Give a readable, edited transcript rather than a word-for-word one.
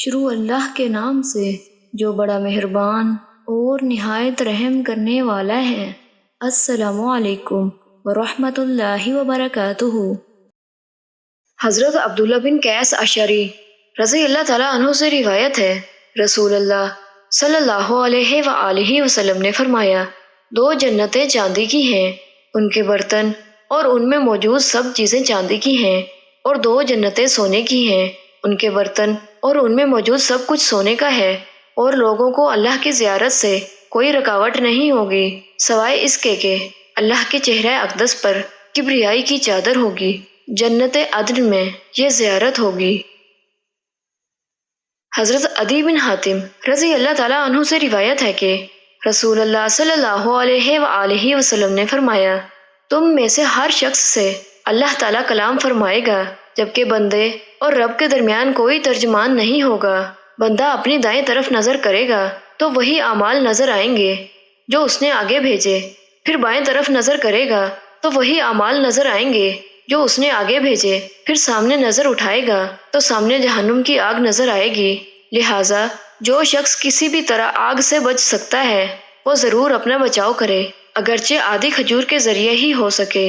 شروع اللہ کے نام سے جو بڑا مہربان اور نہایت رحم کرنے والا ہے۔ السلام علیکم ورحمۃ اللہ وبرکاتہ۔ حضرت عبداللہ بن قیس اشعری رضی اللہ تعالیٰ عنہ سے روایت ہے، رسول اللہ صلی اللہ علیہ وآلہ وسلم نے فرمایا، دو جنتیں چاندی کی ہیں، ان کے برتن اور ان میں موجود سب چیزیں چاندی کی ہیں، اور دو جنتیں سونے کی ہیں، ان کے برتن اور ان میں موجود سب کچھ سونے کا ہے، اور لوگوں کو اللہ کی زیارت سے کوئی رکاوٹ نہیں ہوگی سوائے اس کے کہ اللہ کے چہرہ اقدس پر کبریائی کی چادر ہوگی۔ جنت عدن میں یہ زیارت ہوگی۔ حضرت عدی بن حاتم رضی اللہ تعالیٰ عنہ سے روایت ہے کہ رسول اللہ صلی اللہ علیہ وآلہ وسلم نے فرمایا، تم میں سے ہر شخص سے اللہ تعالیٰ کلام فرمائے گا جبکہ بندے اور رب کے درمیان کوئی ترجمان نہیں ہوگا۔ بندہ اپنی دائیں طرف نظر کرے گا تو وہی اعمال نظر آئیں گے جو اس نے آگے بھیجے، پھر بائیں طرف نظر کرے گا تو وہی اعمال نظر آئیں گے جو اس نے آگے بھیجے، پھر سامنے نظر اٹھائے گا تو سامنے جہنم کی آگ نظر آئے گی۔ لہٰذا جو شخص کسی بھی طرح آگ سے بچ سکتا ہے وہ ضرور اپنا بچاؤ کرے، اگرچہ آدھی کھجور کے ذریعے ہی ہو سکے۔